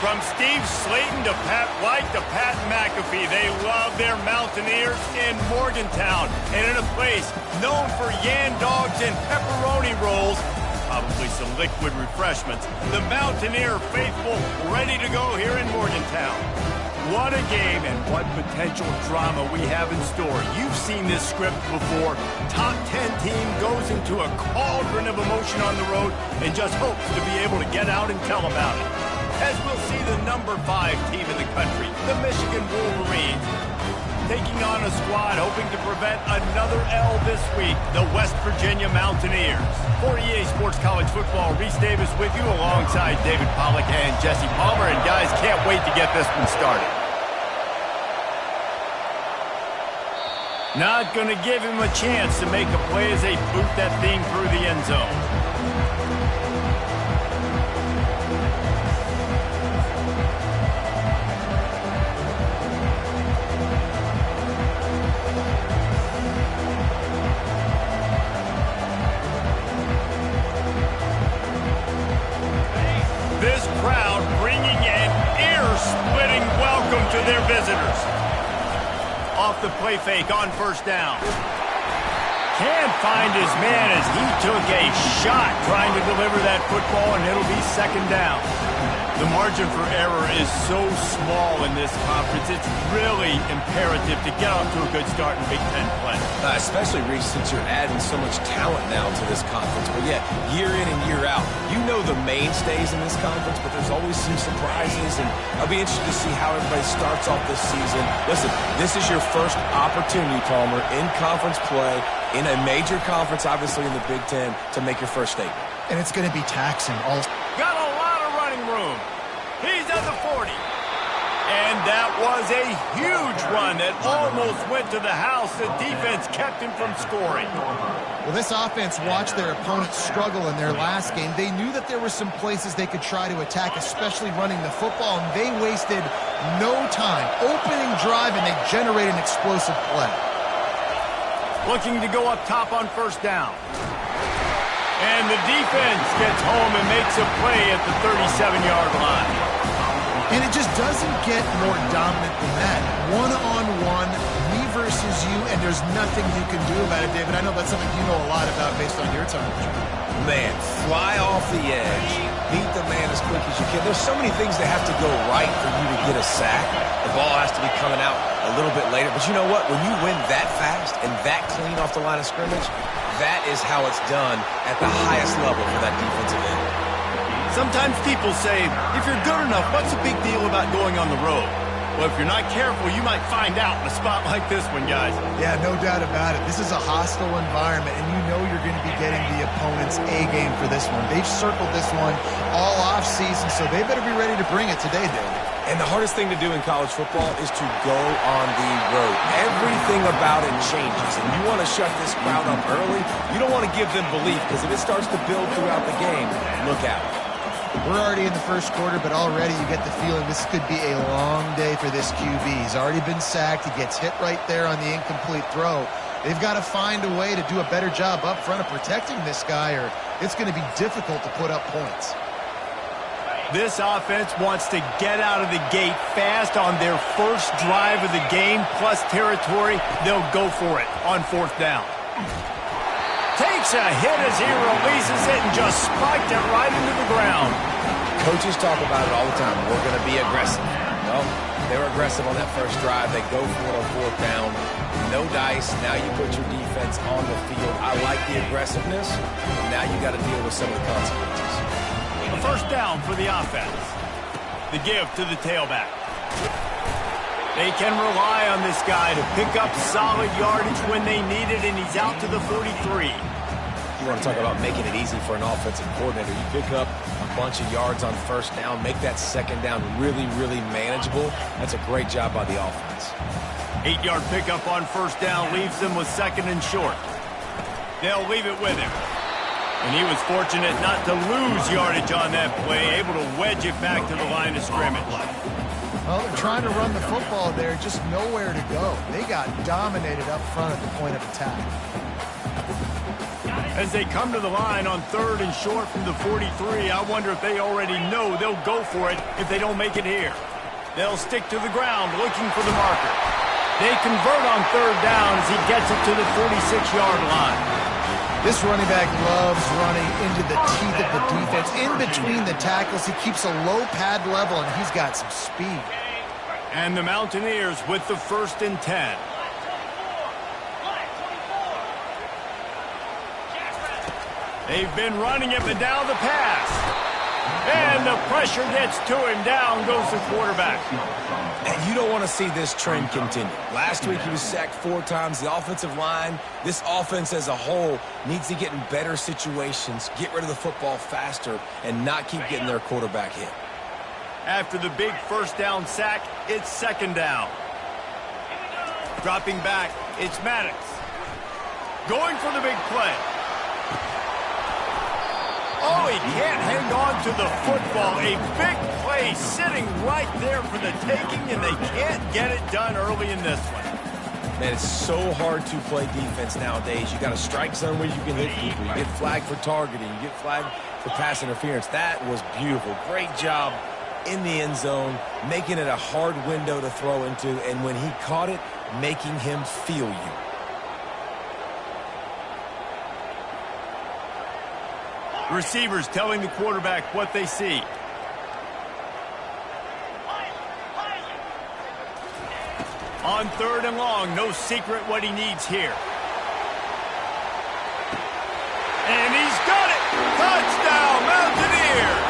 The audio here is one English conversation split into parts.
From Steve Slayton to Pat White to Pat McAfee, they love their Mountaineers in Morgantown. And in a place known for Yan Dogs and pepperoni rolls, probably some liquid refreshments, the Mountaineer faithful ready to go here in Morgantown. What a game and what potential drama we have in store. You've seen this script before. Top 10 team goes into a cauldron of emotion on the road and just hopes to be able to get out and tell about it. As we'll see the number 5 team in the country, the Michigan Wolverines, taking on a squad hoping to prevent another L this week, the West Virginia Mountaineers. For EA Sports College Football, Reese Davis with you alongside David Pollack and Jesse Palmer. And guys, can't wait to get this one started. Not going to give him a chance to make a play as they boot that thing through the end zone. This crowd bringing an ear-splitting welcome to their visitors. Off the play fake on first down. Can't find his man as he took a shot trying to deliver that football, and it'll be second down. The margin for error is so small in this conference, it's really imperative to get off to a good start in Big Ten play. Especially, Reese, since you're adding so much talent now to this conference. But yeah, year in and year out, you know the mainstays in this conference, but there's always some surprises, and I'll be interested to see how everybody starts off this season. Listen, this is your first opportunity, Palmer, in conference play, in a major conference, obviously in the Big Ten, to make your first statement. And it's going to be taxing all. Got a lot of running room. He's at the 40. And that was a huge run that almost went to the house. The defense kept him from scoring. Well, this offense watched their opponents struggle in their last game. They knew that there were some places they could try to attack, especially running the football, and they wasted no time. Opening drive, and they generated an explosive play. Looking to go up top on first down. And the defense gets home and makes a play at the 37-yard line. And it just doesn't get more dominant than that. One-on-one, me versus you, and there's nothing you can do about it, David. I know that's something you know a lot about based on your time. Man, fly off the edge, beat the man as quick as you can. There's so many things that have to go right for you to get a sack. The ball has to be coming out a little bit later. But you know what? When you win that fast and that clean off the line of scrimmage, that is how it's done at the highest level for that defensive end. Sometimes people say, if you're good enough, what's the big deal about going on the road? Well, if you're not careful, you might find out in a spot like this one, guys. Yeah, no doubt about it. This is a hostile environment, and you know you're going to be getting the opponent's A-game for this one. They've circled this one all off-season, so they better be ready to bring it today, David. And the hardest thing to do in college football is to go on the road. Everything about it changes, and you want to shut this crowd up early. You don't want to give them belief, because if it starts to build throughout the game, look out. We're already in the first quarter, but already you get the feeling this could be a long day for this QB. He's already been sacked. He gets hit right there on the incomplete throw. They've got to find a way to do a better job up front of protecting this guy, or it's going to be difficult to put up points. This offense wants to get out of the gate fast on their first drive of the game, plus territory. They'll go for it on fourth down. Takes a hit as he releases it and just spiked it right into the ground. Coaches talk about it all the time. We're going to be aggressive. Well, they were aggressive on that first drive. They go for it on fourth down. No dice. Now you put your defense on the field. I like the aggressiveness. Now you got to deal with some of the consequences. A first down for the offense. The give to the tailback. They can rely on this guy to pick up solid yardage when they need it, and he's out to the 43. You want to talk about making it easy for an offensive coordinator. You pick up a bunch of yards on first down, make that second down really, really manageable. That's a great job by the offense. 8-yard pickup on first down leaves them with second and short. They'll leave it with him. And he was fortunate not to lose yardage on that play, able to wedge it back to the line of scrimmage. Well, they're trying to run the football there, just nowhere to go. They got dominated up front at the point of attack. As they come to the line on 3rd and short from the 43, I wonder if they already know they'll go for it if they don't make it here. They'll stick to the ground looking for the marker. They convert on 3rd down as he gets it to the 46-yard line. This running back loves running into the teeth of the defense. In between the tackles, he keeps a low pad level, and he's got some speed. And the Mountaineers with the 1st and 10. They've been running it, but now the pass. And the pressure gets to him. Down goes the quarterback. And you don't want to see this trend continue. Last week he was sacked 4 times. The offensive line, this offense as a whole, needs to get in better situations, get rid of the football faster, and not keep getting their quarterback hit. After the big 1st down sack, it's 2nd down. Dropping back, it's Maddox. Going for the big play. Oh, he can't hang on to the football. A big play sitting right there for the taking, and they can't get it done early in this one. Man, it's so hard to play defense nowadays. You got a strike zone where you can hit people. You get flagged for targeting. You get flagged for pass interference. That was beautiful. Great job in the end zone, making it a hard window to throw into, and when he caught it, making him feel you. Receivers telling the quarterback what they see. On 3rd and long, no secret what he needs here. And he's got it! Touchdown, Mountaineers!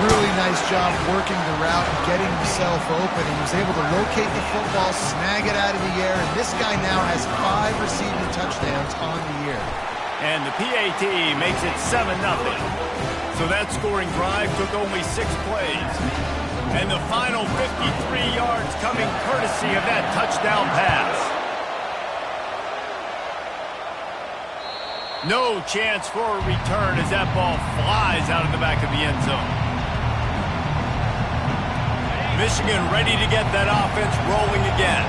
Really nice job working the route and getting himself open. He was able to locate the football, snag it out of the air, and this guy now has 5 receiving touchdowns on the year. And the PAT makes it 7-0. So that scoring drive took only 6 plays. And the final 53 yards coming courtesy of that touchdown pass. No chance for a return as that ball flies out of the back of the end zone. Michigan ready to get that offense rolling again.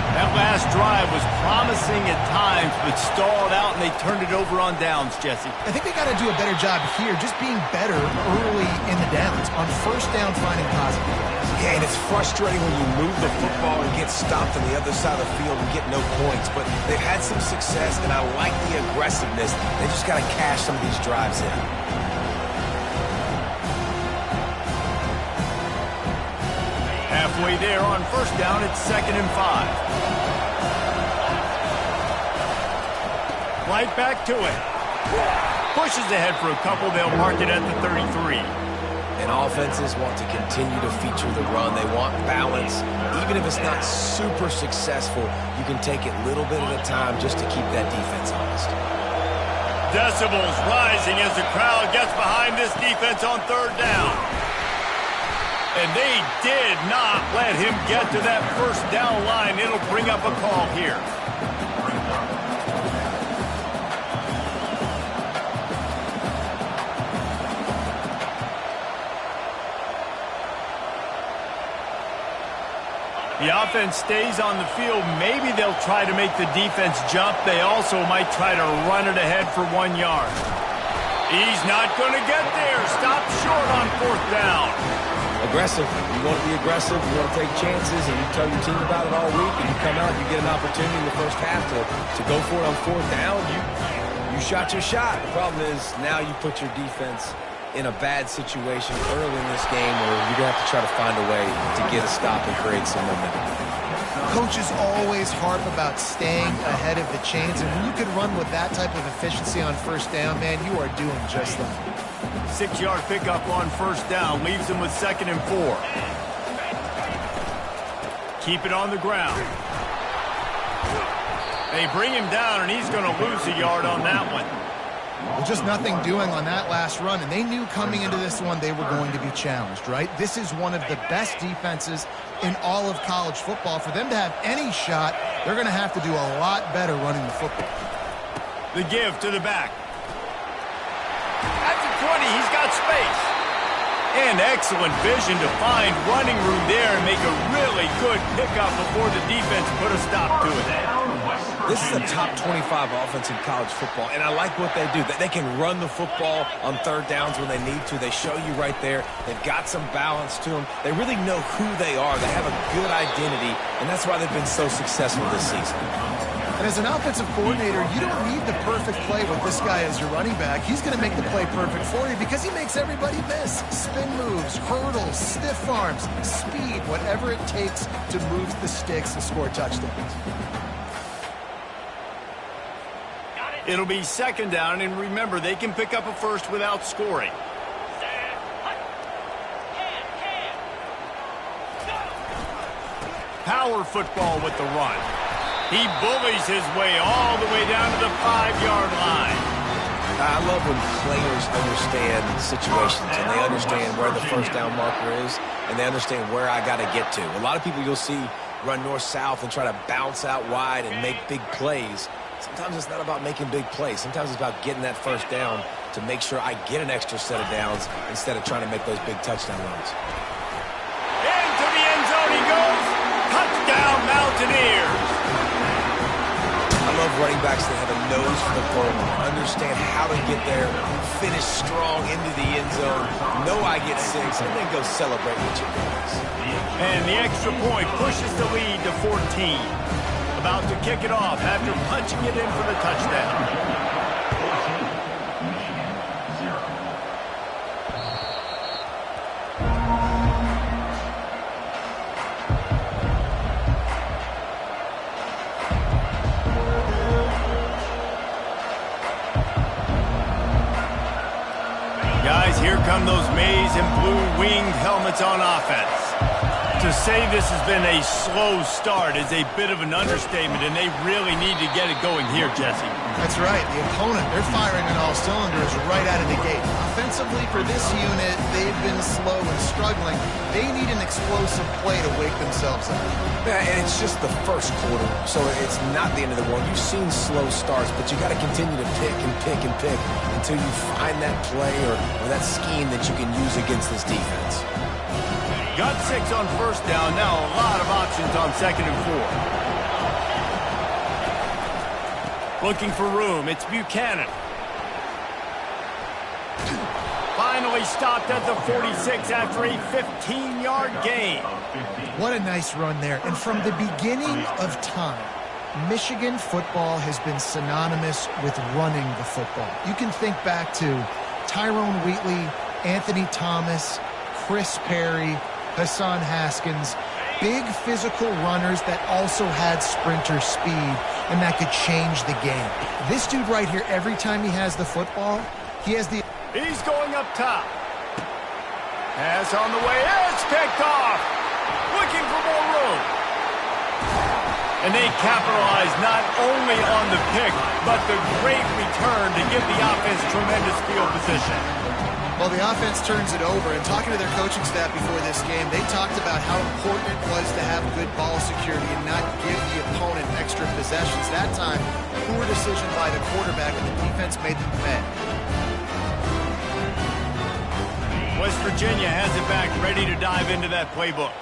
That last drive was promising at times, but stalled out, and they turned it over on downs, Jesse. I think they got to do a better job here, just being better early in the downs. On 1st down, finding positive plays. Yeah, and it's frustrating when you move the football and get stopped on the other side of the field and get no points. But they've had some success, and I like the aggressiveness. They just got to cash some of these drives in. Halfway there on 1st down, it's 2nd and 5. Right back to it. Pushes ahead for a couple. They'll mark it at the 33. And offenses want to continue to feature the run. They want balance. Even if it's not super successful, you can take it little bit at a time just to keep that defense honest. Decibels rising as the crowd gets behind this defense on 3rd down. And they did not let him get to that 1st down line. It'll bring up a call here. The offense stays on the field. Maybe they'll try to make the defense jump. They also might try to run it ahead for 1 yard. He's not going to get there. Stop short on 4th down. Aggressive. You want to be aggressive. You want to take chances, and you tell your team about it all week, and you come out and you get an opportunity in the 1st half to go for it on 4th down. You shot your shot. The problem is now you put your defense in a bad situation early in this game where you're going to have to try to find a way to get a stop and create some momentum. Coaches always harp about staying ahead of the chains, and when you can run with that type of efficiency on 1st down, man, you are doing just that. 6-yard pickup on 1st down leaves them with 2nd and 4. Keep it on the ground. They bring him down, and he's going to lose a yard on that one. Well, just nothing doing on that last run, and they knew coming into this one they were going to be challenged, right? This is one of the best defenses in all of college football. For them to have any shot, they're going to have to do a lot better running the football. The give to the back. At the 20, he's got space. And excellent vision to find running room there and make a really good pickup before the defense put a stop to it. This is a top 25 offense in college football, and I like what they do. They can run the football on third downs when they need to. They show you right there. They've got some balance to them. They really know who they are. They have a good identity, and that's why they've been so successful this season. And as an offensive coordinator, you don't need the perfect play with this guy as your running back. He's going to make the play perfect for you because he makes everybody miss. Spin moves, hurdles, stiff arms, speed, whatever it takes to move the sticks and score touchdowns. It'll be second down, and remember, they can pick up a first without scoring. Power football with the run. He bullies his way all the way down to the 5-yard line. I love when players understand situations and they understand where the first down marker is and they understand where I got to get to. A lot of people you'll see run north-south and try to bounce out wide and make big plays. Sometimes it's not about making big plays. Sometimes it's about getting that first down to make sure I get an extra set of downs instead of trying to make those big touchdown runs. Into the end zone he goes. Touchdown, Mountaineers. I love running backs that have a nose for the goal line, understand how to get there, finish strong into the end zone, know I get 6, and then go celebrate with your guys. And the extra point pushes the lead to 14. About to kick it off after punching it in for the touchdown. Guys, here come those maize and blue winged helmets on offense. To say this has been a slow start is a bit of an understatement, and they really need to get it going here, Jesse. That's right. The opponent, they're firing on all cylinders right out of the gate. Offensively, for this unit, they've been slow and struggling. They need an explosive play to wake themselves up. Yeah, and it's just the first quarter, so it's not the end of the world. You've seen slow starts, but you got to continue to pick and pick and pick until you find that play or that scheme that you can use against this defense. Got 6 on first down. Now a lot of options on 2nd and 4. Looking for room. It's Buchanan. Finally stopped at the 46 after a 15-yard gain. What a nice run there. And from the beginning of time, Michigan football has been synonymous with running the football. You can think back to Tyrone Wheatley, Anthony Thomas, Chris Perry, Hassan Haskins, big physical runners that also had sprinter speed and that could change the game. This dude right here, every time he has the football, he has the... He's going up top. Pass on the way. It's picked off. Looking for more room. And they capitalize not only on the pick, but the great return to give the offense tremendous field position. Well, the offense turns it over, and talking to their coaching staff before this game, they talked about how important it was to have good ball security and not give the opponent extra possessions. That time, poor decision by the quarterback, and the defense made them pay. West Virginia has it back, ready to dive into that playbook.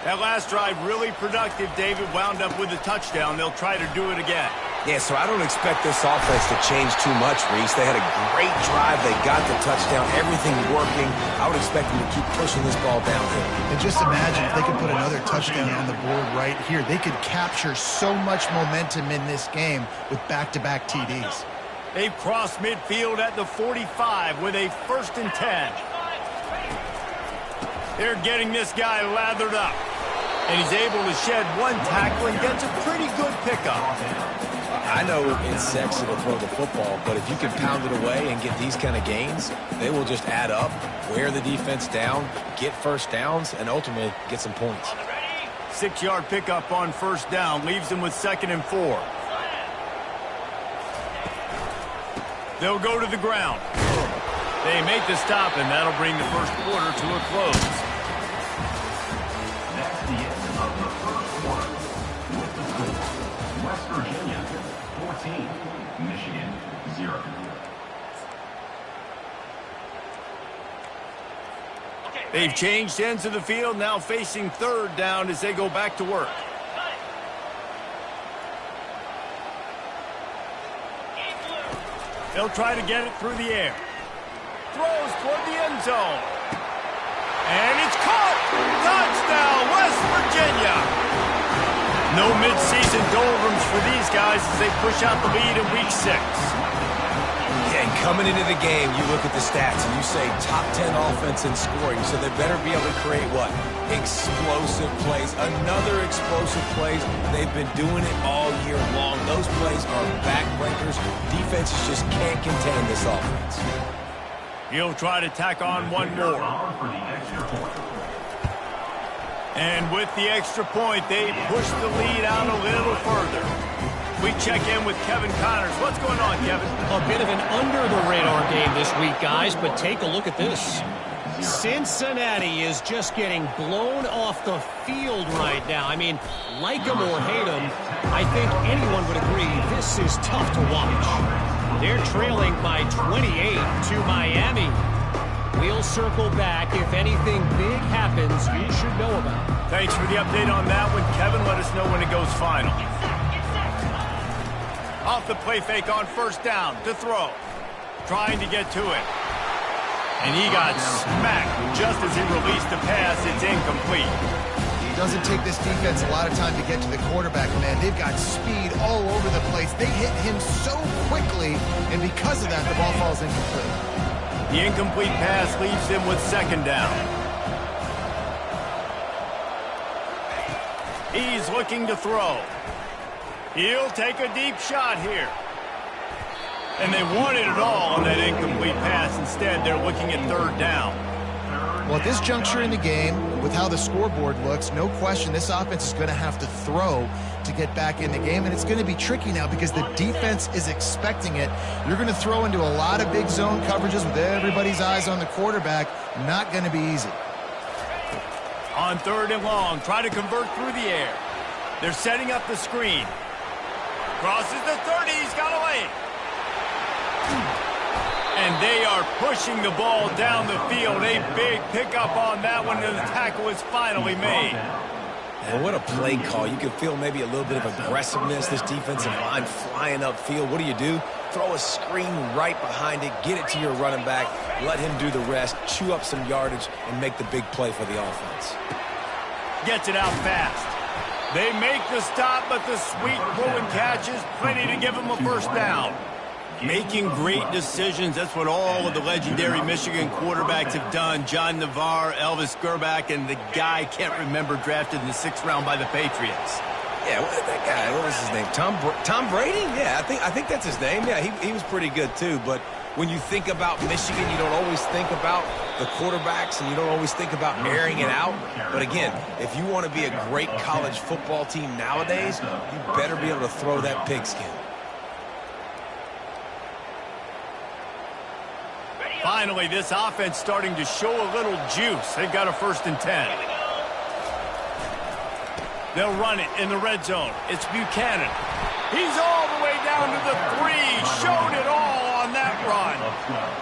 That last drive really productive. David wound up with a touchdown. They'll try to do it again. Yeah, so I don't expect this offense to change too much, Reese. They had a great drive. They got the touchdown. Everything working. I would expect them to keep pushing this ball downhill. And just imagine if they could put another touchdown on the board right here. They could capture so much momentum in this game with back-to-back TDs. They've crossed midfield at the 45 with a 1st and 10. They're getting this guy lathered up. And he's able to shed one tackle and gets a pretty good pickup. I know it's sexy to throw the football, but if you can pound it away and get these kind of gains, they will just add up, wear the defense down, get first downs, and ultimately get some points. 6-yard pickup on first down leaves them with 2nd and 4. They'll go to the ground. They make the stop, and that'll bring the first quarter to a close. That's the end of the first quarter. With the score, West Virginia 14, Michigan 0. They've changed ends of the field, now facing third down as they go back to work. They'll try to get it through the air. Throws toward the end zone. And it's caught! Touchdown, West Virginia! No mid-season doldrums for these guys as they push out the lead in Week 6. Yeah, and coming into the game, you look at the stats and you say top 10 offense in scoring, so they better be able to create what? Explosive plays. Another explosive plays. They've been doing it all year long. Those plays are backbreakers. Defenses just can't contain this offense. He'll try to tack on one more. And with the extra point, they push the lead out a little further. We check in with Kevin Connors. What's going on, Kevin? A bit of an under-the-radar game this week, guys, but take a look at this. Cincinnati is just getting blown off the field right now. I mean, like them or hate them, I think anyone would agree this is tough to watch. They're trailing by 28 to Miami. We'll circle back. If anything big happens, you should know about. Thanks for the update on that one, Kevin. Let us know when it goes final. Off the play fake on first down to throw. Trying to get to it. And he got smacked just as he released the pass. It's incomplete. It doesn't take this defense a lot of time to get to the quarterback, man. They've got speed all over the place. They hit him so quickly, and because of that, the ball falls incomplete. The incomplete pass leaves him with second down. He's looking to throw. He'll take a deep shot here. And they wanted it all on that incomplete pass. Instead, they're looking at third down. Well, at this juncture in the game, with how the scoreboard looks, no question this offense is going to have to throw to get back in the game, and it's going to be tricky now because the defense is expecting it. You're going to throw into a lot of big zone coverages with everybody's eyes on the quarterback. Not going to be easy. On third and long, try to convert through the air. They're setting up the screen. Crosses the 30, he's got a lane. And they are pushing the ball down the field. A big pickup on that one, and the tackle is finally made. And what a play call. You can feel maybe a little bit of aggressiveness. This defensive line flying upfield. What do? Throw a screen right behind it, get it to your running back, let him do the rest, chew up some yardage, and make the big play for the offense. Gets it out fast. They make the stop, but the sweet pull and catch is plenty to give them a first down. Making great decisions, that's what all of the legendary Michigan quarterbacks have done. John Navarre, Elvis Gerbach, and the guy I can't remember drafted in the 6th round by the Patriots. Yeah, that guy, what was his name? Tom Brady? Yeah, I think that's his name. Yeah, he was pretty good too. But when you think about Michigan, you don't always think about the quarterbacks, and you don't always think about airing it out. But again, if you want to be a great college football team nowadays, you better be able to throw that pigskin. Finally, this offense starting to show a little juice. They've got a 1st and 10. They'll run it in the red zone. It's Buchanan. He's all the way down to the 3. Showed it all on that run.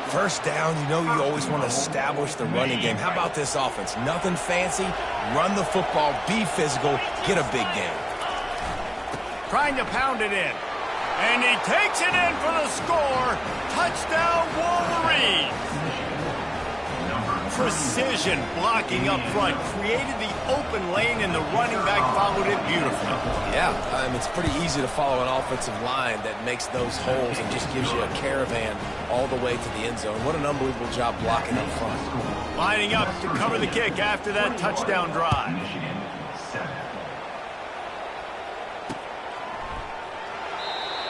First down, you always want to establish the running game. How about this offense? Nothing fancy. Run the football, be physical, get a big game. Trying to pound it in. And he takes it in for the score. Touchdown, Wolverines. Precision blocking up front. Created the open lane, and the running back followed it beautifully. Yeah, it's pretty easy to follow an offensive line that makes those holes and just gives you a caravan all the way to the end zone. What an unbelievable job blocking up front. Lining up to cover the kick after that touchdown drive.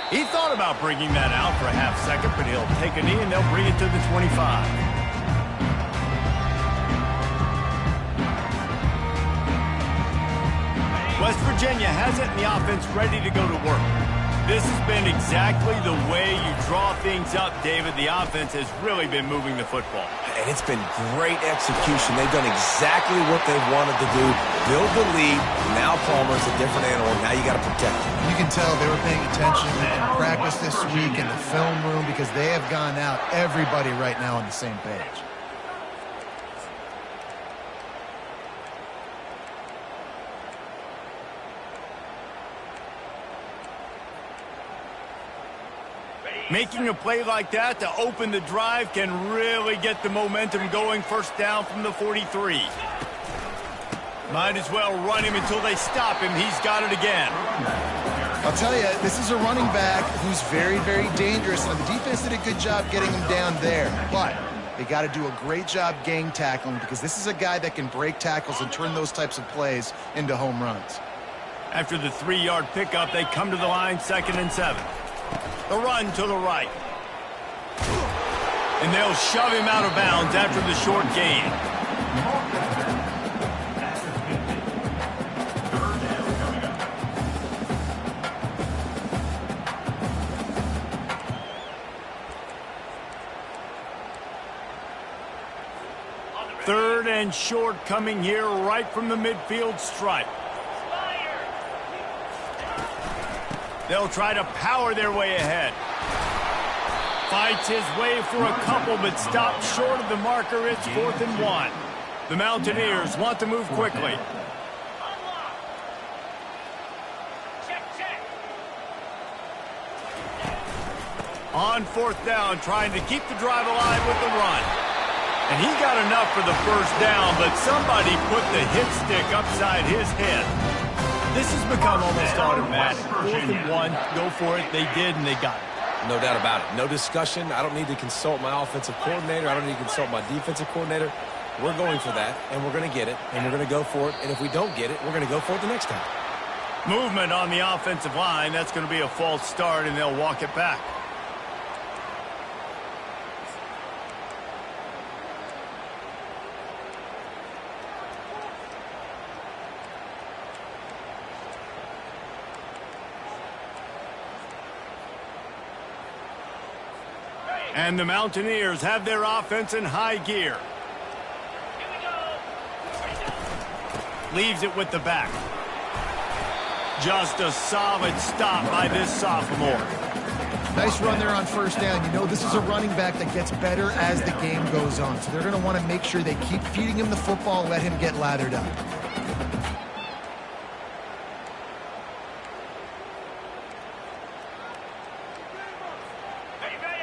He thought about bringing that out for a half second, but he'll take a knee and they'll bring it to the 25. West Virginia has it in the offense ready to go to work. This has been exactly the way you draw things up, David. The offense has really been moving the football. And it's been great execution. They've done exactly what they've wanted to do. Build the lead. Now Palmer's a different animal. Now you got to protect him. You can tell they were paying attention in practice this week in the film room because they have gone out, everybody right now on the same page. Making a play like that to open the drive can really get the momentum going. First down from the 43. Might as well run him until they stop him. He's got it again. I'll tell you, this is a running back who's very, very dangerous. And the defense did a good job getting him down there. But they got to do a great job gang tackling, because this is a guy that can break tackles and turn those types of plays into home runs. After the 3-yard pickup, they come to the line, 2nd and 7. The run to the right. And they'll shove him out of bounds after the short gain. Third and short coming here right from the midfield stripe. They'll try to power their way ahead. Fights his way for a couple, but stops short of the marker. It's 4th and 1. The Mountaineers want to move quickly. On 4th down, trying to keep the drive alive with the run. And he got enough for the first down, but somebody put the hit stick upside his head. This has become almost automatic. 4th and 1, go for it. They did, and they got it. No doubt about it. No discussion. I don't need to consult my offensive coordinator. I don't need to consult my defensive coordinator. We're going for that, and we're going to get it, and we're going to go for it. And if we don't get it, we're going to go for it the next time. Movement on the offensive line. That's going to be a false start, and they'll walk it back. And the Mountaineers have their offense in high gear. Leaves it with the back. Just a solid stop by this sophomore. Nice run there on 1st down. You know, this is a running back that gets better as the game goes on. So they're going to want to make sure they keep feeding him the football, let him get lathered up.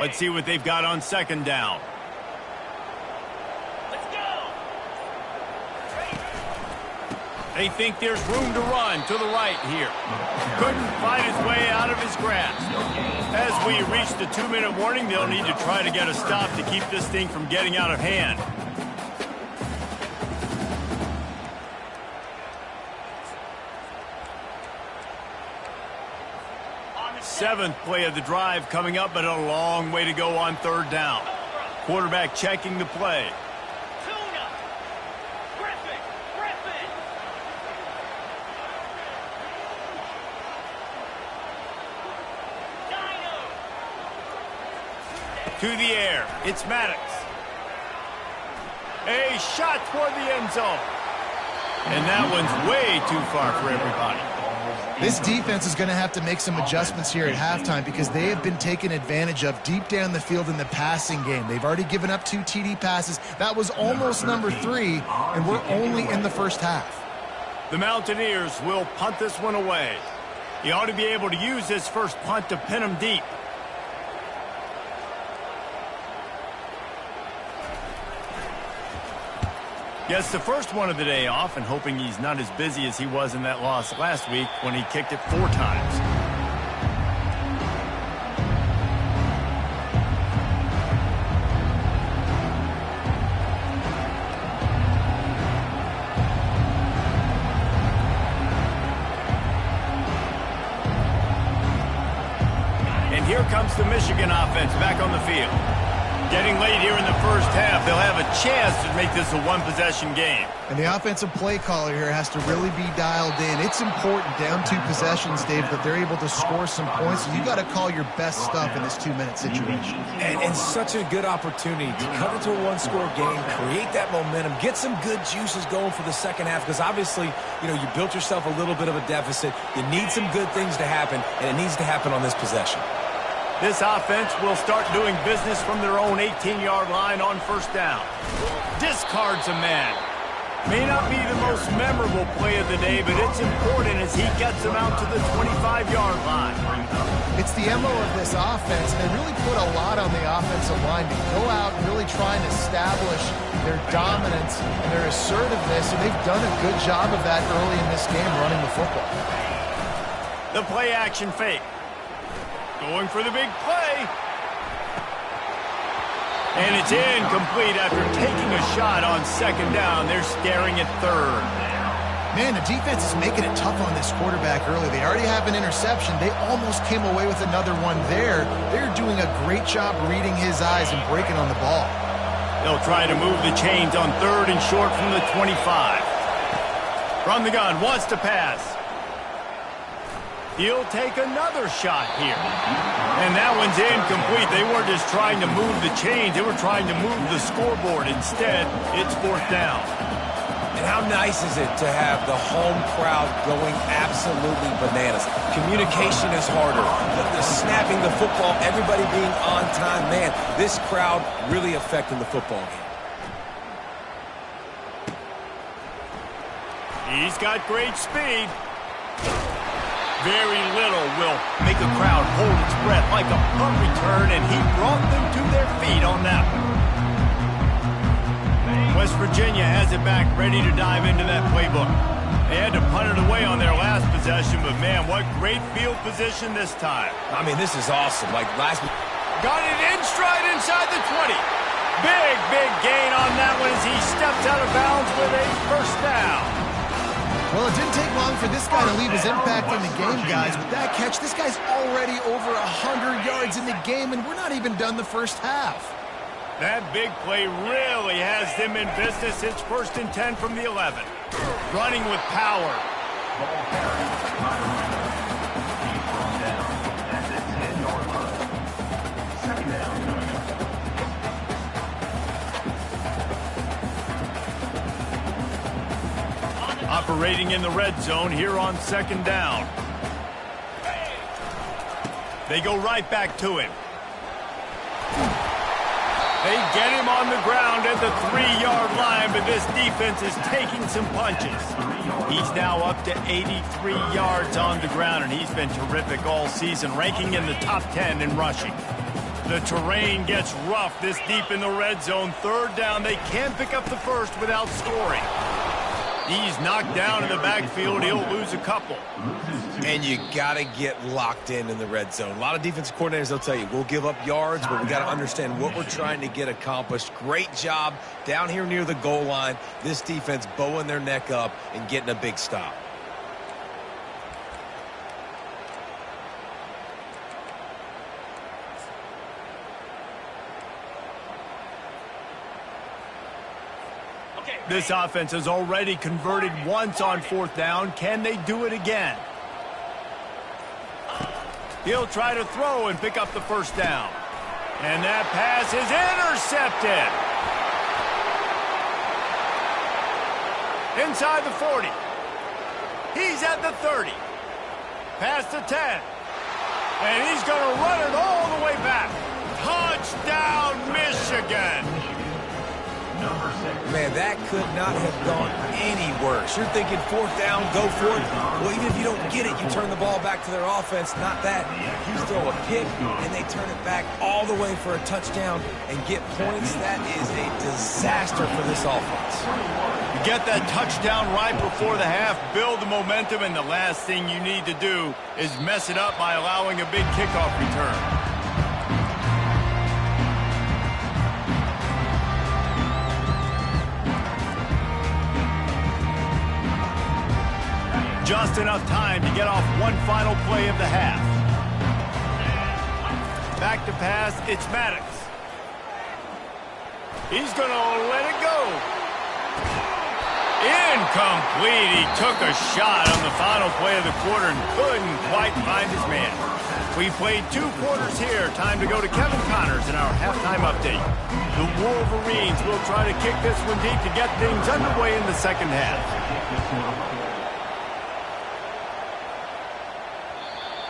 Let's see what they've got on 2nd down. Let's go. They think there's room to run to the right here. Couldn't fight his way out of his grasp. As we reach the 2-minute warning, they'll need to try to get a stop to keep this thing from getting out of hand. Seventh play of the drive coming up, but a long way to go on 3rd down. Quarterback checking the play. Tuna. Griffin. Dino. To the air. It's Maddox. A shot toward the end zone. And that one's way too far for everybody. This defense is going to have to make some adjustments here at halftime, because they have been taken advantage of deep down the field in the passing game. They've already given up 2 TD passes. That was almost number 3, and we're only in the first half. The Mountaineers will punt this one away. He ought to be able to use this first punt to pin him deep. Gets the first one of the day off, and hoping he's not as busy as he was in that loss last week when he kicked it 4 times. And here comes the Michigan offense back on the field. Getting late here in the first half, they'll have a chance to make this a one-possession game. And the offensive play caller here has to really be dialed in. It's important down 2 possessions, Dave, that they're able to score some points. You got to call your best stuff in this 2-minute situation. And such a good opportunity to cut into a 1-score game, create that momentum, get some good juices going for the second half, because obviously, you know, you built yourself a little bit of a deficit. You need some good things to happen, and it needs to happen on this possession. This offense will start doing business from their own 18-yard line on 1st down. Discards a man. May not be the most memorable play of the day, but it's important as he gets them out to the 25-yard line. It's the MO of this offense, and they really put a lot on the offensive line to go out and really try and establish their dominance and their assertiveness, and they've done a good job of that early in this game running the football. The play action fake. Going for the big play. And it's incomplete after taking a shot on second down. They're staring at third. Man, the defense is making it tough on this quarterback early. They already have an interception. They almost came away with another one there. They're doing a great job reading his eyes and breaking on the ball. They'll try to move the chains on third and short from the 25. From the gun, wants to pass. He'll take another shot here. And that one's incomplete. They weren't just trying to move the chains. They were trying to move the scoreboard. Instead, it's fourth down. And how nice is it to have the home crowd going absolutely bananas? Communication is harder. The snapping the football, everybody being on time. Man, this crowd really affecting the football game. He's got great speed. Very little will make a crowd hold its breath like a punt return, and he brought them to their feet on that one. West Virginia has it back, ready to dive into that playbook. They had to punt it away on their last possession, but man, what great field position this time. I mean, this is awesome. Like last... Got it in stride inside the 20. Big gain on that one as he steps out of bounds with a first down. Well, it didn't take long for this guy to leave his impact in the game, guys. With that catch, this guy's already over 100 yards in the game, and we're not even done the first half. That big play really has them in business. It's first and 10 from the 11. Running with power. Ball carried. He's brought down at the 10-yard line. Second down. Operating in the red zone here on second down. They go right back to him. They get him on the ground at the 3-yard line, but this defense is taking some punches. He's now up to 83 yards on the ground, and he's been terrific all season, ranking in the top 10 in rushing. The terrain gets rough this deep in the red zone. Third down, they can't pick up the first without scoring. He's knocked down in the backfield. He'll lose a couple. And you got to get locked in the red zone. A lot of defensive coordinators, they'll tell you, we'll give up yards, but we got to understand what we're trying to get accomplished. Great job down here near the goal line. This defense bowing their neck up and getting a big stop. This offense has already converted once on fourth down. Can they do it again? He'll try to throw and pick up the first down. And that pass is intercepted. Inside the 40. He's at the 30. Past the 10. And he's going to run it all the way back. Touchdown, Michigan. Man, that could not have gone any worse. You're thinking fourth down, go for it. Well, even if you don't get it, you turn the ball back to their offense. Not that. You throw a pick, and they turn it back all the way for a touchdown and get points. That is a disaster for this offense. You get that touchdown right before the half, build the momentum, and the last thing you need to do is mess it up by allowing a big kickoff return. Just enough time to get off one final play of the half. Back to pass, it's Maddox. He's going to let it go. Incomplete. He took a shot on the final play of the quarter and couldn't quite find his man. We played 2 quarters here. Time to go to Kevin Connors in our halftime update. The Wolverines will try to kick this one deep to get things underway in the second half.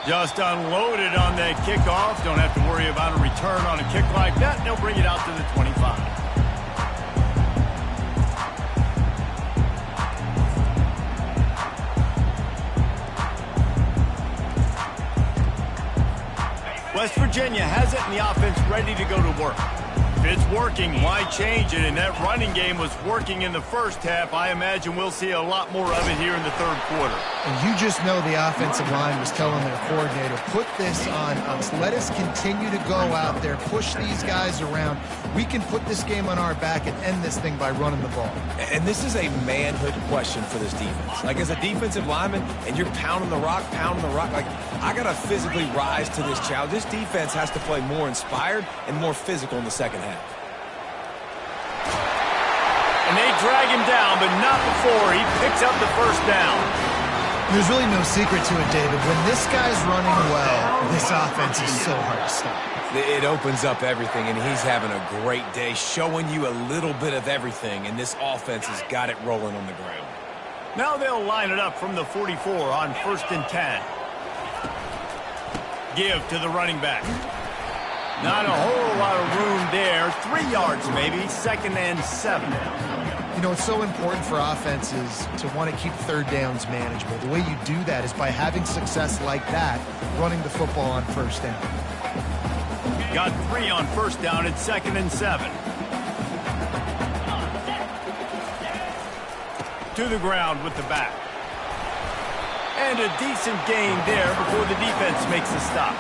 Just unloaded on that kickoff. Don't have to worry about a return on a kick like that. They'll bring it out to the 25. West Virginia has it and the offense ready to go to work. If it's working, why change it? And that running game was working in the first half. I imagine we'll see a lot more of it here in the third quarter. And you just know the offensive line was telling their coordinator, put this on us. Let us continue to go out there, push these guys around. We can put this game on our back and end this thing by running the ball. And this is a manhood question for this defense. Like, as a defensive lineman, and you're pounding the rock, like, I got to physically rise to this challenge. This defense has to play more inspired and more physical in the second half. And they drag him down, but not before he picks up the first down. There's really no secret to it, David. When this guy's running well, this offense is so hard to stop. It opens up everything, and he's having a great day, showing you a little bit of everything, and this offense has got it rolling on the ground. Now they'll line it up from the 44 on 1st and 10. Give to the running back. Not a whole lot of room there. 3 yards maybe. 2nd and 7. You know, it's so important for offenses to want to keep third downs manageable. The way you do that is by having success like that, running the football on 1st down. Got 3 on 1st down. It's 2nd and 7. To the ground with the back. And a decent gain there before the defense makes a stop.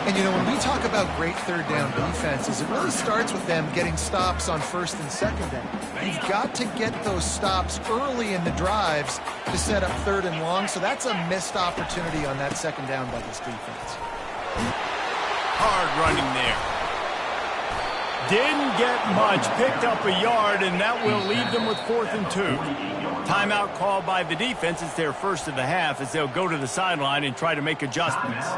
And, you know, when we talk about great third down defenses, it really starts with them getting stops on 1st and 2nd down. You've got to get those stops early in the drives to set up 3rd and long, so that's a missed opportunity on that 2nd down by this defense. Hard running there. Didn't get much, picked up a yard, and that will leave them with 4th and 2. Timeout called by the defense. It's their first of the half as they'll go to the sideline and try to make adjustments.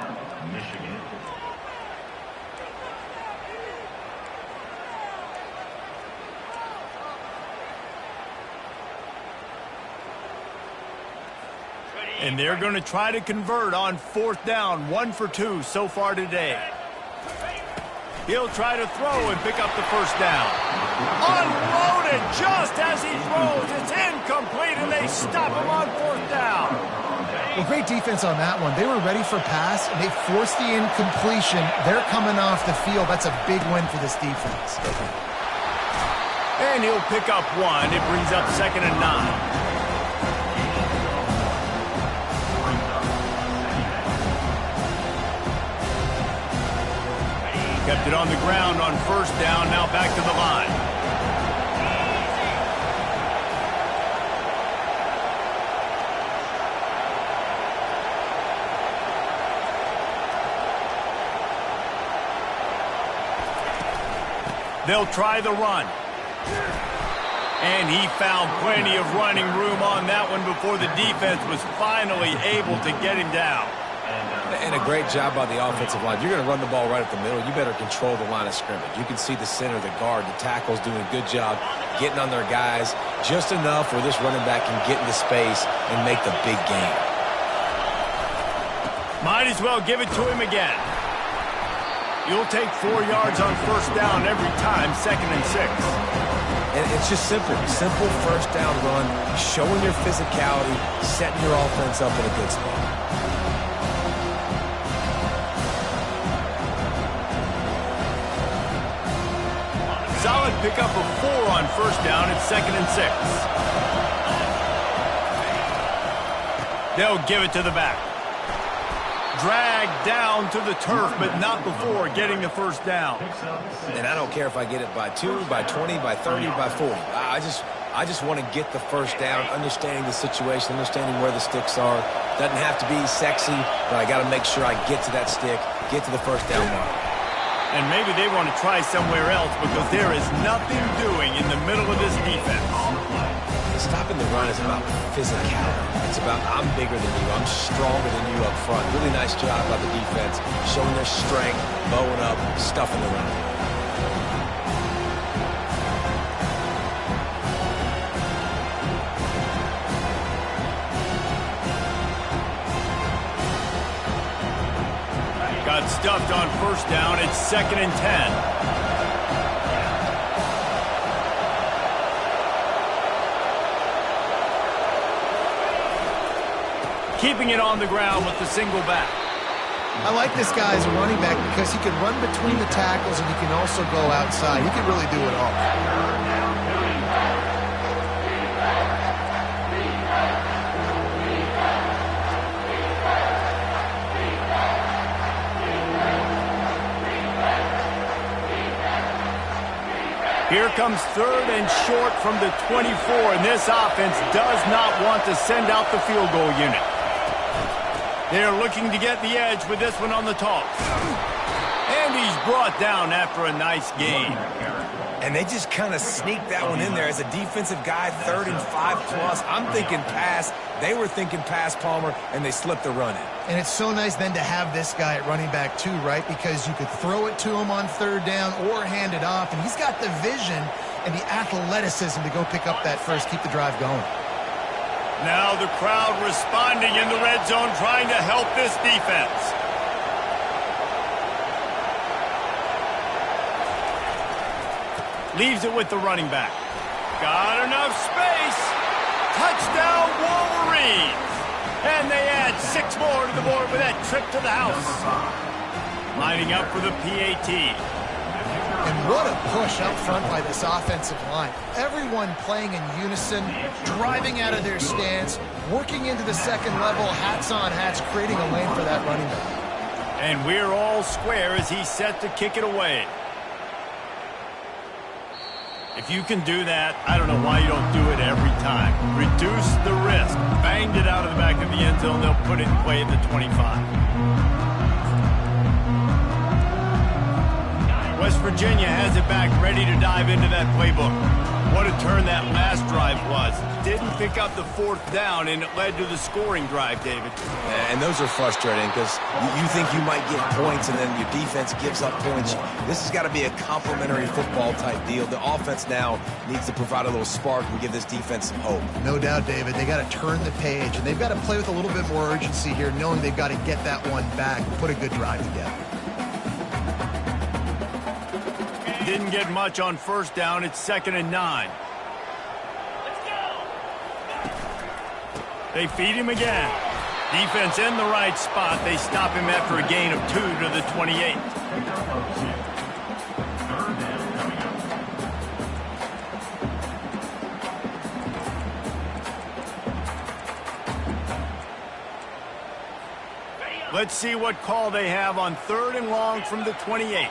And they're going to try to convert on 4th down. 1 for 2 so far today. He'll try to throw and pick up the 1st down. Unloaded just as he throws. It's incomplete, and they stop him on 4th down. Well, great defense on that one. They were ready for pass, and they forced the incompletion. They're coming off the field. That's a big win for this defense. And he'll pick up 1. It brings up 2nd and 9. Kept it on the ground on 1st down, now back to the line. They'll try the run. And he found plenty of running room on that one before the defense was finally able to get him down. And a great job by the offensive line. You're going to run the ball right up the middle. You better control the line of scrimmage. You can see the center, the guard, the tackles doing a good job getting on their guys just enough where this running back can get into space and make the big game. Might as well give it to him again. You'll take 4 yards on 1st down every time, 2nd and 6. And it's just simple. Simple 1st down run, showing your physicality, setting your offense up in a good spot. Solid pickup of 4 on 1st down. It's 2nd and 6. They'll give it to the back. Dragged down to the turf, but not before getting the 1st down. And I don't care if I get it by 2, by 20, by 30, by 40. I just want to get the 1st down, understanding the situation, understanding where the sticks are. Doesn't have to be sexy, but I got to make sure I get to that stick, get to the 1st down mark. And maybe they want to try somewhere else because there is nothing doing in the middle of this defense. Stopping the run is about physicality. It's about I'm bigger than you, I'm stronger than you up front. Really nice job by the defense, showing their strength, bowing up, stuffing the run. Got stuffed on 1st down. It's 2nd and 10. Keeping it on the ground with the single back. I like this guy as a running back because he can run between the tackles and he can also go outside. He can really do it all. Here comes 3rd and short from the 24, and this offense does not want to send out the field goal unit. They're looking to get the edge with this one on the toss. And he's brought down after a nice gain. And they just kind of sneaked that one in there as a defensive guy, 3rd and 5+. I'm thinking pass. They were thinking pass, Palmer, and they slipped the run in. And it's so nice then to have this guy at running back too, right? Because you could throw it to him on 3rd down or hand it off. And he's got the vision and the athleticism to go pick up that first, keep the drive going. Now the crowd responding in the red zone, trying to help this defense. Leaves it with the running back. Got enough space. Touchdown Wolverines. And they add 6 more to the board with that trip to the house. Lining up for the PAT. And what a push up front by this offensive line. Everyone playing in unison, driving out of their stance, working into the second level, hats on hats, creating a lane for that running back. And we're all square as he's set to kick it away. If you can do that, I don't know why you don't do it every time. Reduce the risk. Banged it out of the back of the end zone. They'll put it in play at the 25. West Virginia has it back, ready to dive into that playbook. What a turn that last drive was. Didn't pick up the 4th down, and it led to the scoring drive, David. And those are frustrating because you think you might get points and then your defense gives up points. This has got to be a complementary football type deal. The offense now needs to provide a little spark and give this defense some hope. No doubt, David. They got to turn the page, and they've got to play with a little bit more urgency here, knowing they've got to get that one back and put a good drive together. Didn't get much on 1st down. It's 2nd and 9. They feed him again. Defense in the right spot. They stop him after a gain of 2 to the 28. Let's see what call they have on 3rd and long from the 28.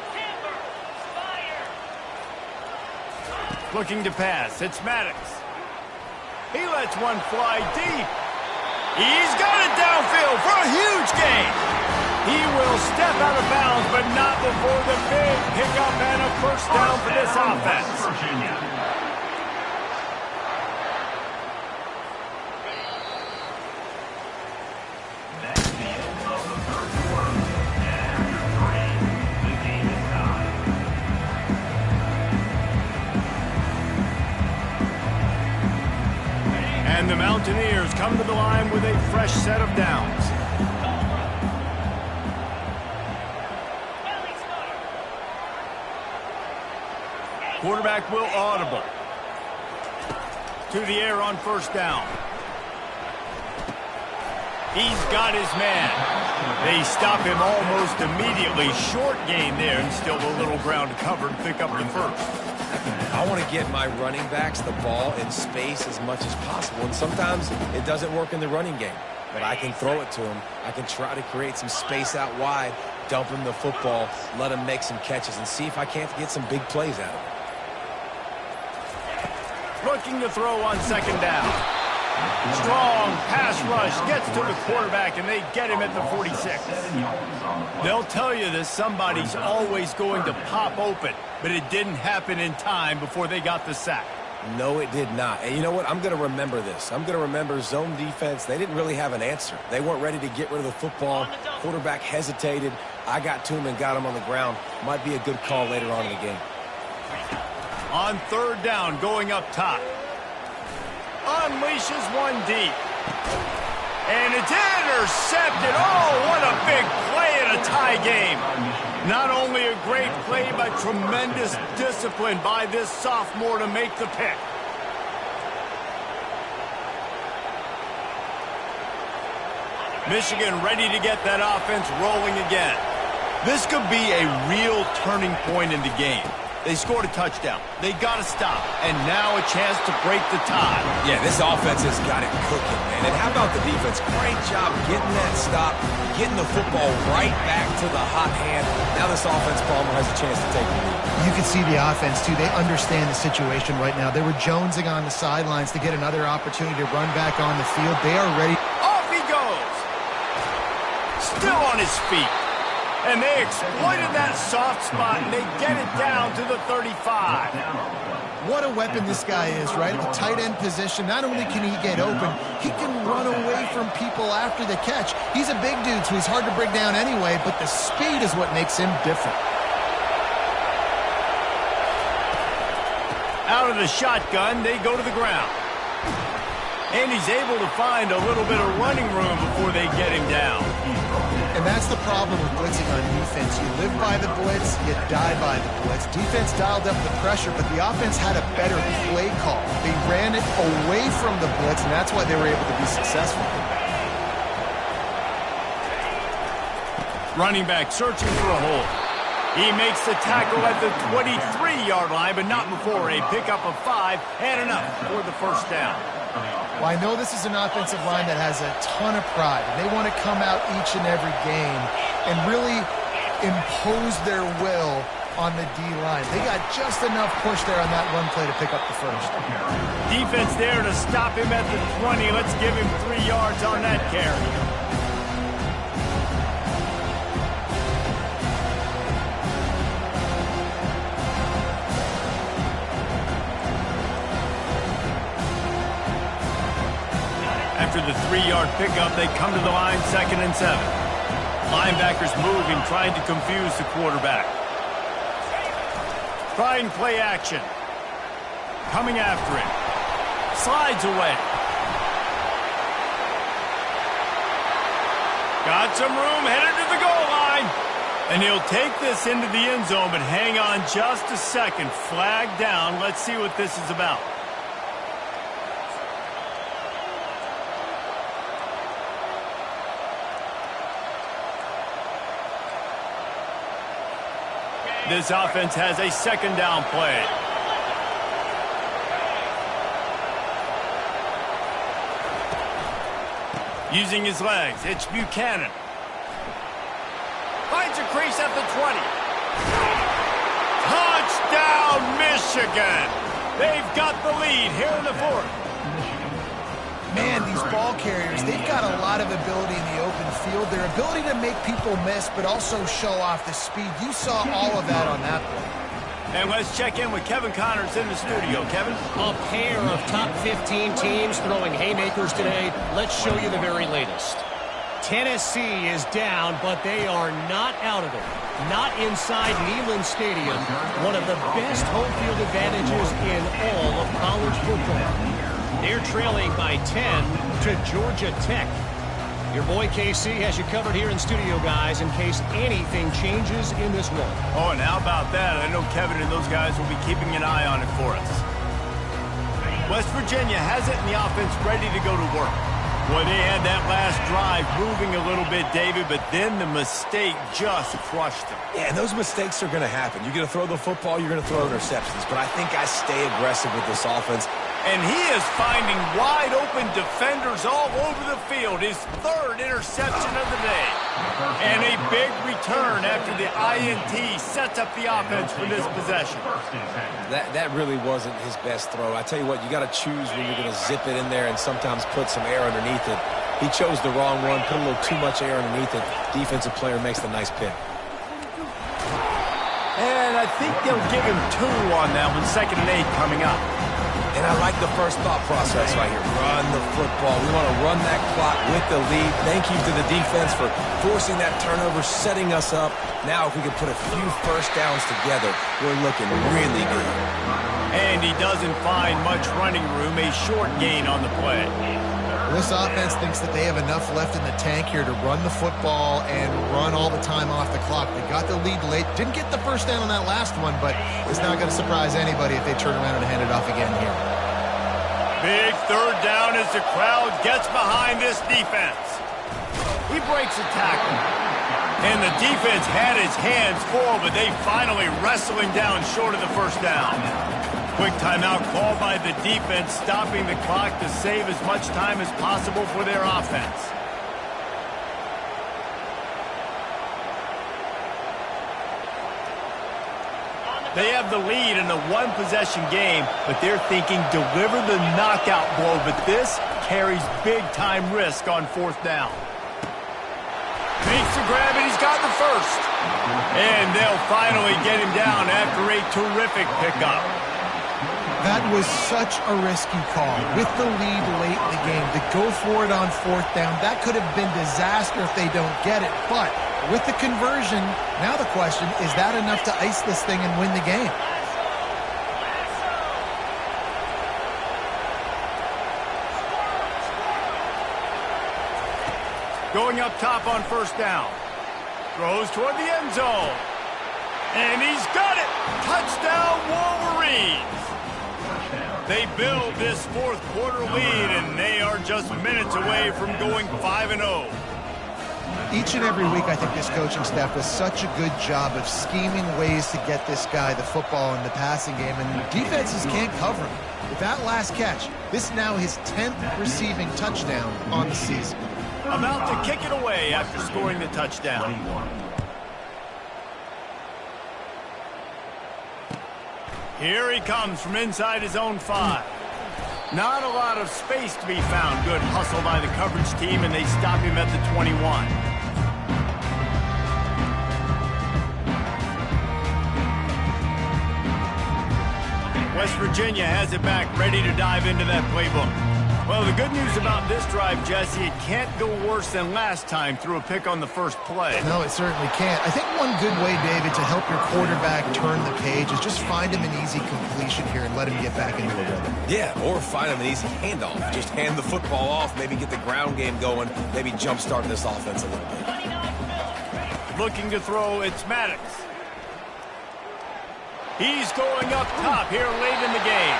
Looking to pass. It's Maddox. He lets one fly deep. He's got it downfield for a huge gain. He will step out of bounds, but not before the big pickup and a 1st down for this offense. And the Mountaineers come to the line with a fresh set of downs. Quarterback will audible. To the air on 1st down. He's got his man. They stop him almost immediately. Short gain there and still a little ground to cover to pick up the 1st. I want to get my running backs the ball in space as much as possible. And sometimes it doesn't work in the running game. But I can throw it to him. I can try to create some space out wide, dump him the football, let him make some catches, and see if I can't get some big plays out of him. Looking to throw on 2nd down. Strong pass rush gets to the quarterback, and they get him at the 46. They'll tell you that somebody's always going to pop open, but it didn't happen in time before they got the sack. No, it did not. And you know what? I'm going to remember this. I'm going to remember zone defense. They didn't really have an answer. They weren't ready to get rid of the football. Quarterback hesitated. I got to him and got him on the ground. Might be a good call later on in the game. On 3rd down, going up top. Unleashes one deep. And it's intercepted. Oh, what a big play in a tie game. Not only a great play, but tremendous discipline by this sophomore to make the pick. Michigan ready to get that offense rolling again. This could be a real turning point in the game. They scored a touchdown. They got to stop. And now a chance to break the tie. Yeah, this offense has got it cooking, man. And how about the defense? Great job getting that stop, getting the football right back to the hot hand. Now this offense, Palmer, has a chance to take the lead. You can see the offense, too. They understand the situation right now. They were jonesing on the sidelines to get another opportunity to run back on the field. They are ready. Off he goes. Still on his feet. And they exploited that soft spot, and they get it down to the 35. What a weapon this guy is, right? The tight end position, not only can he get open, he can run away from people after the catch. He's a big dude, so he's hard to bring down anyway, but the speed is what makes him different. Out of the shotgun, they go to the ground. And he's able to find a little bit of running room before they get him down. And that's the problem with blitzing on defense. You live by the blitz, you die by the blitz. Defense dialed up the pressure, but the offense had a better play call. They ran it away from the blitz, and that's why they were able to be successful. Running back searching for a hole. He makes the tackle at the 23-yard line, but not before a pickup of 5 and enough for the first down. Well, I know this is an offensive line that has a ton of pride, and they want to come out each and every game and really impose their will on the D-line. They got just enough push there on that run play to pick up the first. Defense there to stop him at the 20. Let's give him 3 yards on that carry. After the 3-yard pickup, they come to the line, 2nd and 7. Linebackers moving, trying to confuse the quarterback. Trying play action. Coming after it. Slides away. Got some room, headed to the goal line. And he'll take this into the end zone, but hang on just a second. Flag down. Let's see what this is about. This offense has a 2nd down play. Using his legs, it's Buchanan. Finds a crease at the 20. Touchdown, Michigan! They've got the lead here in the 4th. Man, these ball carriers, they've got a lot of ability in the open field. Their ability to make people miss, but also show off the speed. You saw all of that on that play. And let's check in with Kevin Connors in the studio. Kevin? A pair of top 15 teams throwing haymakers today. Let's show you the very latest. Tennessee is down, but they are not out of it. Not inside Neyland Stadium, one of the best home field advantages in all of college football. They're trailing by 10 to Georgia Tech. Your boy KC has you covered here in studio, guys, in case anything changes in this one. Oh, and how about that? I know Kevin and those guys will be keeping an eye on it for us. West Virginia has it in the offense ready to go to work. Boy, they had that last drive moving a little bit, David, but then the mistake just crushed them. Yeah, and those mistakes are going to happen. You're going to throw the football, you're going to throw interceptions. But I think I stay aggressive with this offense. And he is finding wide-open defenders all over the field. His 3rd interception of the day. And a big return after the INT sets up the offense for this possession. That really wasn't his best throw. I tell you what, you got to choose when you're going to zip it in there and sometimes put some air underneath it. He chose the wrong one, put a little too much air underneath it. Defensive player makes the nice pick. And I think they'll give him 2 on that one, 2nd and 8 coming up. And I like the first thought process right here. Run the football. We want to run that clock with the lead. Thank you to the defense for forcing that turnover, setting us up. Now if we can put a few first downs together, we're looking really good. And he doesn't find much running room, a short gain on the play. This offense thinks that they have enough left in the tank here to run the football and run all the time off the clock. They got the lead late. Didn't get the first down on that last one, but it's not going to surprise anybody if they turn around and hand it off again here. Big 3rd down as the crowd gets behind this defense. breaks a tackle. And the defense had his hands full, but they finally wrestle him down short of the first down. Quick timeout called by the defense, stopping the clock to save as much time as possible for their offense. They have the lead in a one-possession game, but they're thinking deliver the knockout blow, but this carries big-time risk on fourth down. Makes the grab, and he's got the first. And they'll finally get him down after a terrific pickup. That was such a risky call. With the lead late in the game, to go for it on fourth down, that could have been disaster if they don't get it. But with the conversion, now the question, is that enough to ice this thing and win the game? Going up top on first down. Throws toward the end zone. And he's got it! Touchdown, Wolverines! They build this fourth quarter lead, and they are just minutes away from going 5-0. Each and every week, I think this coaching staff does such a good job of scheming ways to get this guy the football in the passing game, and defenses can't cover him. With that last catch, this is now his 10th receiving touchdown on the season. About to kick it away after scoring the touchdown. Here he comes from inside his own 5. Not a lot of space to be found. Good hustle by the coverage team, and they stop him at the 21. West Virginia has it back, ready to dive into that playbook. Well, the good news about this drive, Jesse, it can't go worse than last time through a pick on the first play. No, it certainly can't. I think one good way, David, to help your quarterback turn the page is just find him an easy completion here and let him get back into a rhythm. Yeah, or find him an easy handoff. Just hand the football off, maybe get the ground game going, maybe jumpstart this offense a little bit. Looking to throw, it's Maddox. He's going up top here late in the game.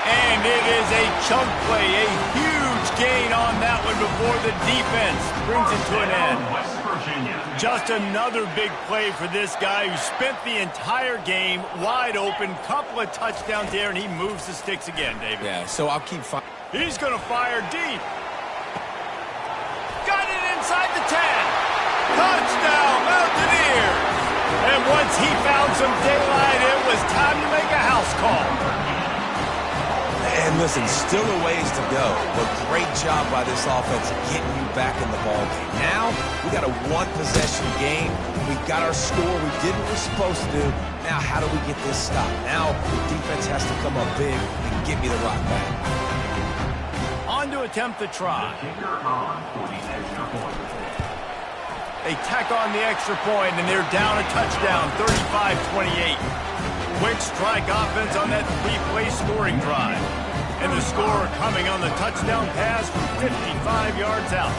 And it is a chunk play, a huge gain on that one before the defense brings it to an end. Just another big play for this guy who spent the entire game wide open, couple of touchdowns there, and he moves the sticks again, David. Yeah, so I'll keep firing. He's going to fire deep. Got it inside the 10. Touchdown, Mountaineers. And once he found some daylight, it was time to make a house call. And listen, still a ways to go, but great job by this offense getting you back in the ballgame. Now, we got a one-possession game. We've got our score. We did what we're supposed to do. Now, how do we get this stopped? Now, the defense has to come up big and get me the rock back. On to attempt the try. They tack on the extra point, and they're down a touchdown, 35-28. Quick strike offense on that three-play scoring drive. And the score coming on the touchdown pass from 55 yards out.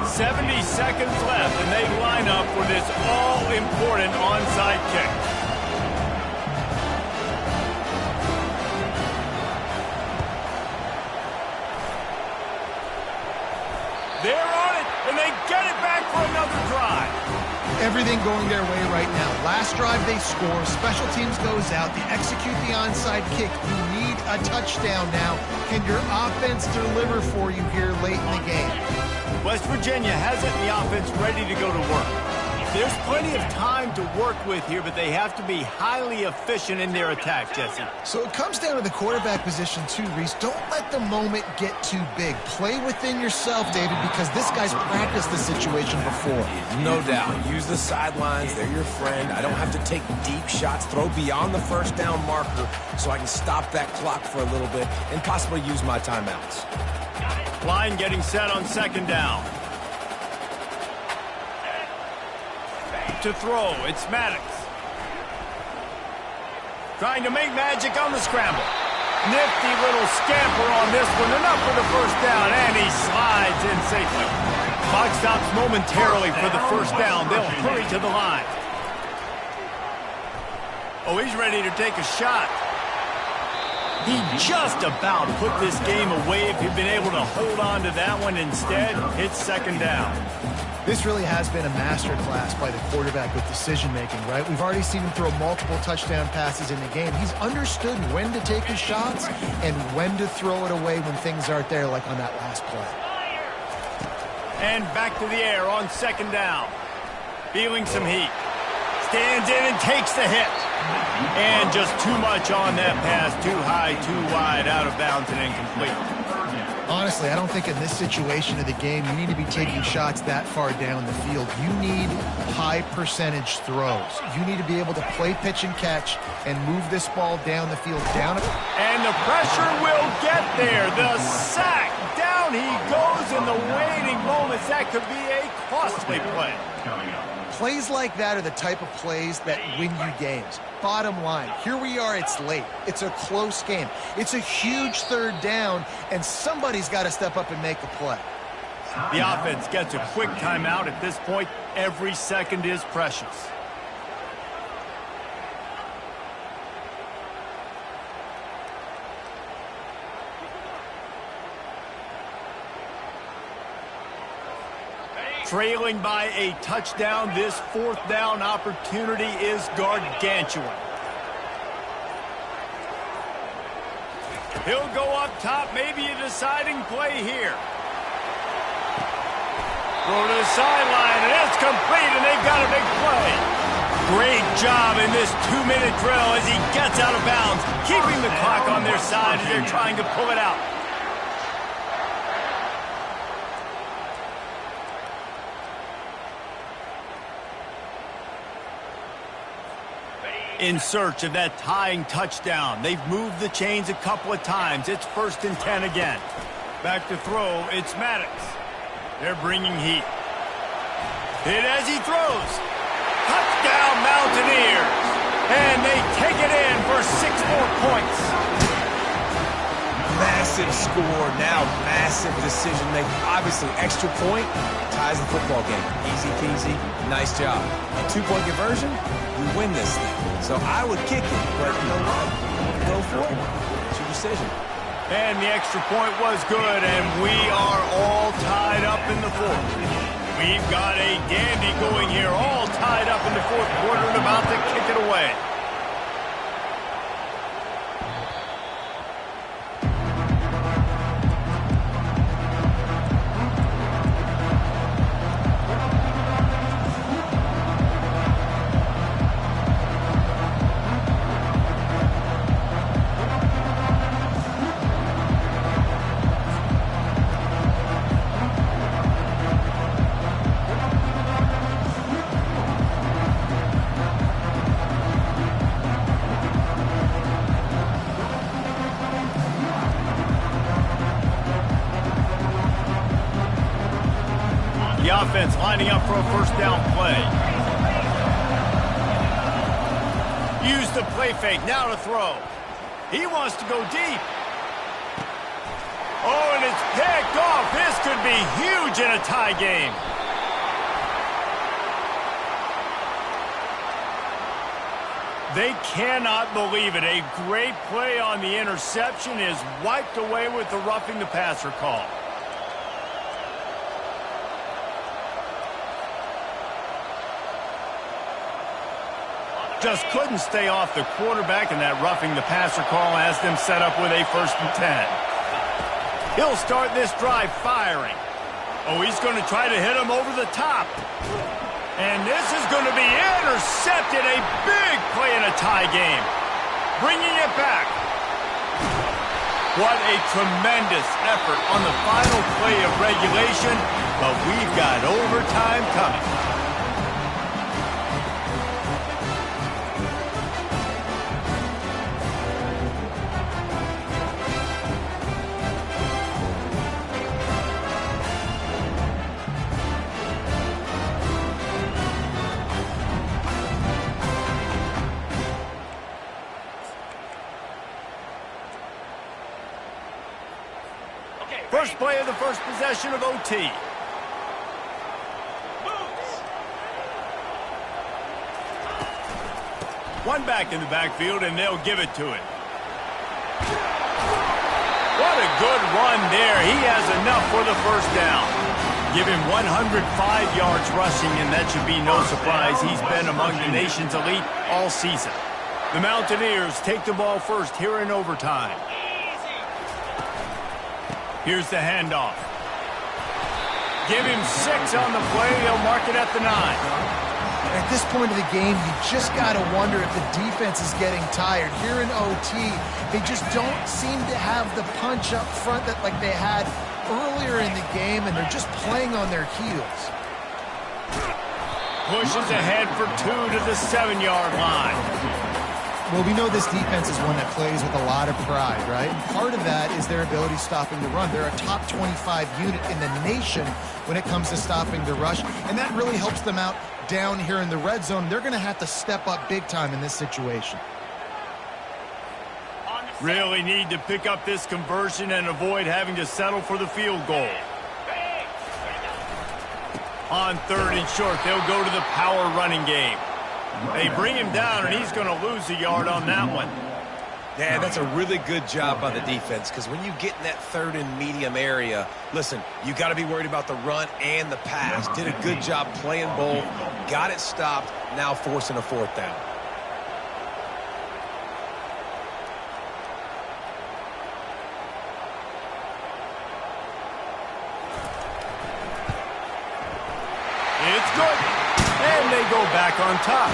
70 seconds left, and they line up for this all-important onside kick. They're on it, and they get it back for another drive. Everything going their way right now. Last drive they score, special teams goes out, they execute the onside kick. You need a touchdown now. Can your offense deliver for you here late in the game? West Virginia has it in the offense ready to go to work. There's plenty of time to work with here, but they have to be highly efficient in their attack, Jesse. So it comes down to the quarterback position too, Reese. Don't let the moment get too big. Play within yourself, David, because this guy's practiced the situation before. No doubt. Use the sidelines. They're your friend. I don't have to take deep shots. Throw beyond the first down marker so I can stop that clock for a little bit and possibly use my timeouts. Line getting set on second down. To throw, it's Maddox. Trying to make magic on the scramble. Nifty little scamper on this one, enough for the first down, and he slides in safely. Clock stops momentarily for the first down. They'll hurry to the line. Oh, he's ready to take a shot. He just about put this game away if he'd been able to hold on to that one. Instead, it's second down. This really has been a masterclass by the quarterback with decision-making, right? We've already seen him throw multiple touchdown passes in the game. He's understood when to take his shots and when to throw it away when things aren't there, like on that last play. And back to the air on second down. Feeling some heat. Stands in and takes the hit. And just too much on that pass. Too high, too wide, out of bounds and incomplete. Honestly, I don't think in this situation of the game you need to be taking shots that far down the field. You need high percentage throws. You need to be able to play pitch and catch and move this ball down the field. And the pressure will get there. The sack. Down he goes in the waiting moments. That could be a costly play. Plays like that are the type of plays that win you games. Bottom line, here we are, it's late. It's a close game. It's a huge third down, and somebody's got to step up and make a play. The offense gets a quick timeout. At this point, every second is precious. Trailing by a touchdown, this fourth down opportunity is gargantuan. He'll go up top, maybe a deciding play here. Throw to the sideline, and it's complete, and they've got a big play. Great job in this 2-minute drill as he gets out of bounds, keeping the clock on their side as they're trying to pull it out. In search of that tying touchdown. They've moved the chains a couple of times. It's 1st and 10 again. Back to throw, it's Maddox. They're bringing heat. Hit as he throws. Touchdown Mountaineers. And they take it in for 6 more points. Massive score, now massive decision making. Obviously, extra point ties the football game. Easy peasy, nice job. A 2-point conversion, you win this thing. So I would kick it, but you know what? Go for it. It's your decision. And the extra point was good, and we are all tied up in the fourth. We've got a dandy going here, all tied up in the fourth quarter and about to kick it away. Offense lining up for a first down play. Use the play fake, now to throw. He wants to go deep. Oh, and it's picked off. This could be huge in a tie game. They cannot believe it. A great play on the interception is wiped away with the roughing the passer call. Just couldn't stay off the quarterback, and that roughing the passer call has them set up with a 1st and 10. He'll start this drive firing. Oh, he's going to try to hit him over the top. And this is going to be intercepted. A big play in a tie game. Bringing it back. What a tremendous effort on the final play of regulation, but we've got overtime coming. First play of the first possession of OT. One back in the backfield, and they'll give it to it. What a good run there. He has enough for the first down. Give him 105 yards rushing, and that should be no surprise. He's been among the nation's elite all season. The Mountaineers take the ball first here in overtime. Here's the handoff. Give him 6 on the play. He'll mark it at the 9. At this point of the game, you just got to wonder if the defense is getting tired. Here in OT, they just don't seem to have the punch up front that like they had earlier in the game, and they're just playing on their heels. Pushes ahead for 2 to the 7-yard line. Well, we know this defense is one that plays with a lot of pride, right? And part of that is their ability stopping the run. They're a top 25 unit in the nation when it comes to stopping the rush, and that really helps them out down here in the red zone. They're going to have to step up big time in this situation. Really need to pick up this conversion and avoid having to settle for the field goal. On 3rd and short, they'll go to the power running game. They bring him down, and he's going to lose a yard on that one. Yeah, that's a really good job by the defense, because when you get in that 3rd and medium area, listen, you got to be worried about the run and the pass. Did a good job playing both, got it stopped, now forcing a 4th down. It's good. And they go back on top.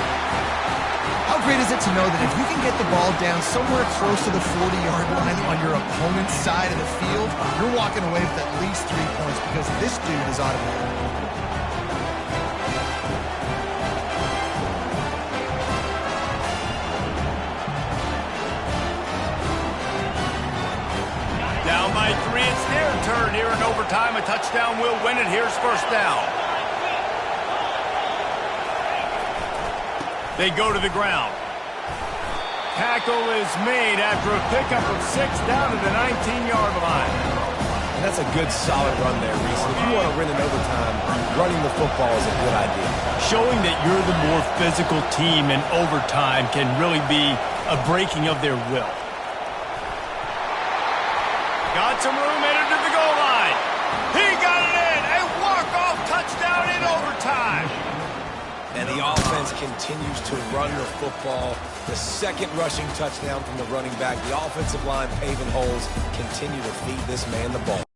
How great is it to know that if you can get the ball down somewhere close to the 40-yard line on your opponent's side of the field, you're walking away with at least 3 points because this dude is automatic. Down by 3, it's their turn here in overtime. A touchdown will win it. Here's first down. They go to the ground. Tackle is made after a pickup of 6 down to the 19-yard line. And that's a good, solid run there, Reese. If you want to win in overtime, running the football is a good idea. Showing that you're the more physical team in overtime can really be a breaking of their will. Got some room headed to the goal line. He got it in. A walk-off touchdown in overtime. And the offense continues to run the football. The 2nd rushing touchdown from the running back. The offensive line paving holes. Continue to feed this man the ball.